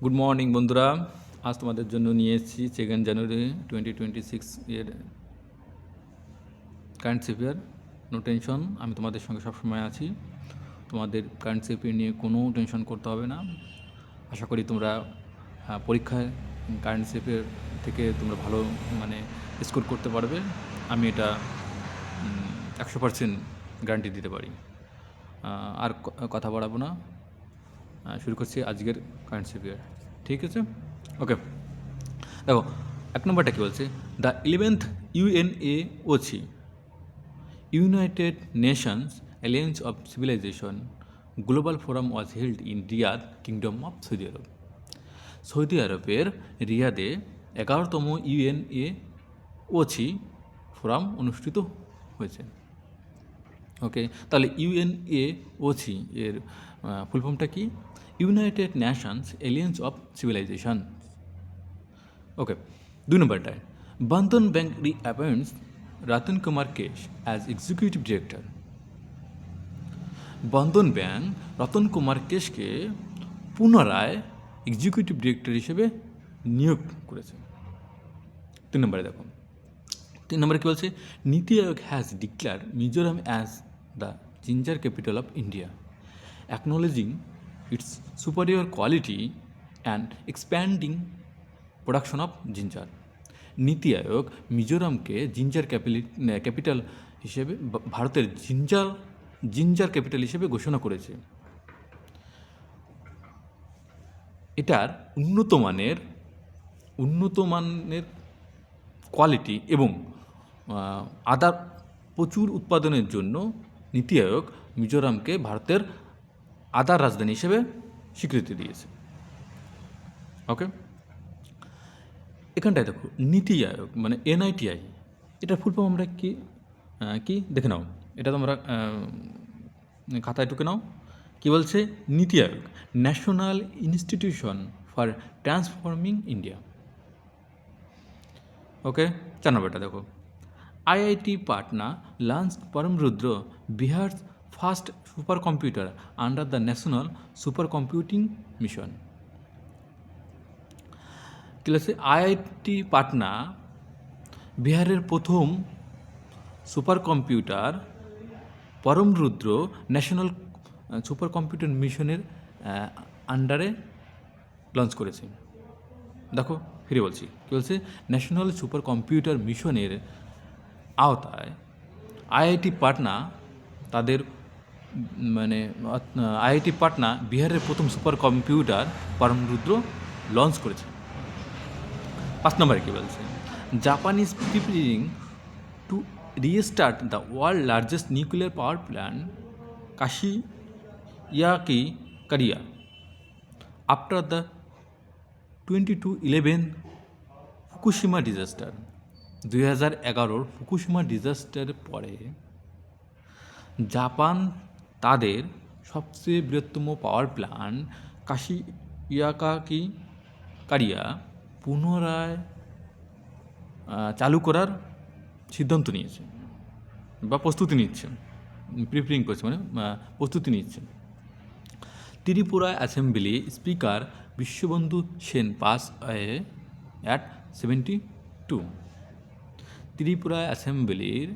Good morning বন্ধুরা। আজ তোমাদের জন্য নিয়ে এসেছি 2 জানুয়ারি 2026 এর কারেন্ট অ্যাফেয়ার। নো টেনশন, আমি তোমাদের সঙ্গে সবসময় আছি। তোমাদের কারেন্ট অ্যাফেয়ার নিয়ে কোনো টেনশন করতে হবে না। আশা করি তোমরা পরীক্ষায় কারেন্ট অ্যাফেয়ার থেকে তোমরা ভালো স্কোর করতে পারবে। আমি এটা 100% গ্যারান্টি দিতে পারি। আর কথা বাড়াবো না, শুরু করছি আজকের কারেন্ট অ্যাফেয়ার। ঠিক আছে, ওকে। দেখো, 1 নম্বরটা কী বলছে, the 11th UNAOC united nations alliance of civilization global forum was held in Riyadh, kingdom of Saudi Arab. Saudi আরবের রিয়াদে 11তম UNAOC ফোরাম অনুষ্ঠিত হয়েছে। ওকে, তাহলে UNAOC এর ফুল ফর্মটা কি? United nations alliance of civilization. Okay, 2 নম্বরটায়, Bandhan bank reappoints Ratan Kumar Kesh as executive director. Bandhan bank Ratan Kumar কেশকে পুনরায় এক্সিকিউটিভ ডিরেক্টর হিসেবে নিয়োগ করেছে। 3 নম্বরে দেখো, 3 নম্বরে কী বলছে, NITI Aayog has declare Mizoram as the ginger capital of India, acknowledging its superior quality and expanding production of ginger. NITI Aayog মিজোরামকে ginger capital হিসেবে, ভারতের জিঞ্জার ক্যাপিটাল হিসেবে ঘোষণা করেছে। এটার উন্নত মানের কোয়ালিটি এবং আদা প্রচুর উৎপাদনের জন্য নীতি আয়োগ মিজোরামকে ভারতের আদার রাজধানী হিসেবে স্বীকৃতি দিয়েছে। ওকে, এখানটায় দেখো, নীতি আয়োগ মানে NITI, এটার ফুল ফর্ম আমরা কি দেখে নাও। এটা তোমরা খাতায় টুকে নাও। কি বলছে, NITI Aayog, national institution for transforming India. Okay, 4 নম্বরটা দেখো, IIT Patna launch Paramrudra, Bihar first super computer under the national super computing mission. কি বলছে, IIT পাটনা বিহারের প্রথম super computer Paramrudra national super computer মিশনের আন্ডারে লঞ্চ করেছে। দেখো, ফিরে বলছি, কী বলছে, ন্যাশনাল সুপার কম্পিউটার মিশনের আওতায় IIT পাটনা তাদের IIT পাটনা বিহারের প্রথম সুপার কম্পিউটার পরমরুদ্র লঞ্চ করেছে। 5 নম্বরে কী বলছে, Japan is preparing to restart the world largest nuclear power plant Kashiwazaki Kariwa after the 2011 Fukushima disaster. 2011 Fukushima ডিজাস্টারের পরে জাপান তাদের সবচেয়ে বৃহত্তম পাওয়ার প্ল্যান্ট কাশিয়াকি কারিয়া পুনরায় চালু করার সিদ্ধান্ত নিয়েছে বা প্রস্তুতি নিচ্ছে, প্রিপেয়ারিং করছে, প্রস্তুতি নিচ্ছে। Tripura assembly speaker Biswabandhu Sen pass at 72। Tripura অ্যাসেম্বলির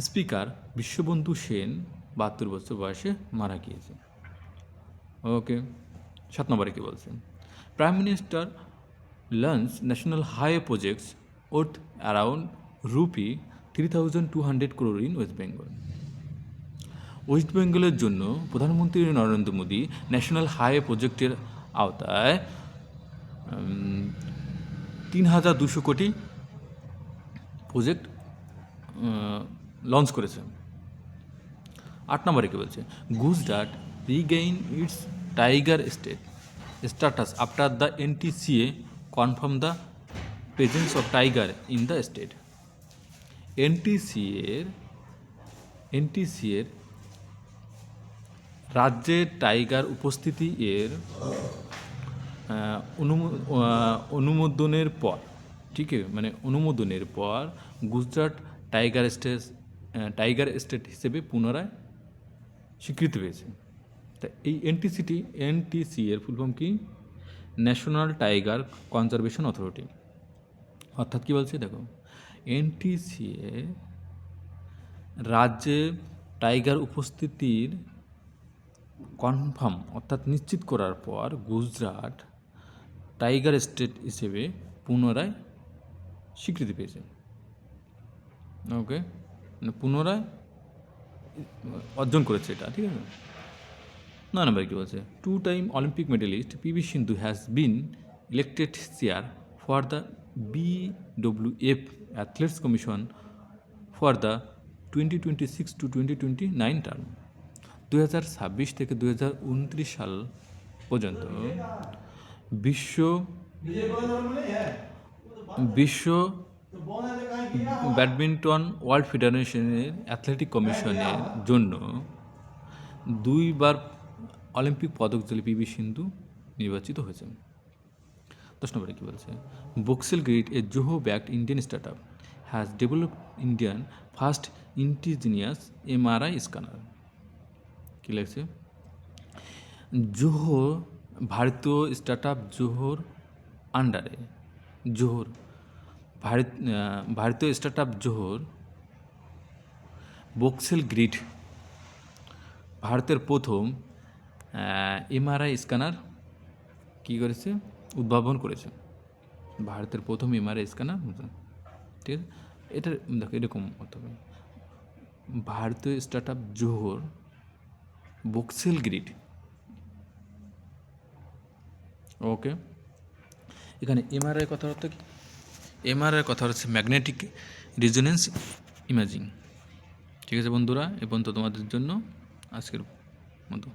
স্পিকার বিশ্ববন্ধু সেন 72 বছর বয়সে মারা গিয়েছে। ওকে, 7 নম্বরে কী বলছেন, prime minister launch national highway projects worth around rupee 3200 crore in West Bengal. West বেঙ্গলের জন্য প্রধানমন্ত্রী নরেন্দ্র মোদী ন্যাশনাল হাইওয়ে প্রজেক্টের আওতায় 3200 কোটি প্রজেক্ট লঞ্চ করেছে। 8 নম্বরে কী বলছে, Gujarat Regain it's tiger status after the NTCA confirm the presence of tiger in the state. NTCA এর রাজ্যের টাইগার উপস্থিতি এর অনুমোদনের পর, ঠিক আছে, অনুমোদনের পর গুজরাট টাইগার স্টেট হিসেবে পুনরায় স্বীকৃতি পেয়েছে। তা এই NTCA এর ফুল ফর্ম কি? National tiger conservation authority. অর্থাৎ কী বলছে দেখো, এনটিসিএ রাজ্যে টাইগার উপস্থিতির কনফার্ম অর্থাৎ নিশ্চিত করার পর গুজরাট টাইগার স্টেট হিসেবে পুনরায় স্বীকৃতি পেয়েছে। ওকে, মানে পুনরায় অর্জন করেছে এটা, ঠিক আছে। 9 নম্বরে কী বলছে, 2 time Olympic medallist PV Sindhu has been elected chair for the BWF athletes commission for the 2026 to 2029 term. 2026 থেকে 2029 সাল পর্যন্ত বিশ্ব ব্যাডমিন্টন ওয়ার্ল্ড ফেডারেশনের অ্যাথলেটিক কমিশনের জন্য 2বার অলিম্পিক পদকজয়ী পিভি সিন্ধু নির্বাচিত হয়েছেন। 10 নম্বরে কী বলছে, Voxel grid a Zoho backed Indian start up has developed Indian first indigenous MRI scanner. কী লাগছে, জোহো ভারতীয় স্টার্ট আপ জোহোর আন্ডারে ভারতীয় স্টার্ট আপ জোহর বক্সেল গ্রিড ভারতের প্রথম MRI স্ক্যানার কী করেছে, উদ্ভাবন করেছে। ভারতের প্রথম MRI স্ক্যানার, ঠিক আছে। এটা দেখো এরকম হতে হবে, ভারতীয় স্টার্ট আপ জোহর বক্সেল গ্রিড। ওকে, এখানে MRI কথা হচ্ছে ম্যাগনেটিক রেজোনেন্স ইমেজিং। ঠিক আছে বন্ধুরা, এ পর্যন্ত তোমাদের জন্য আজকের মতো।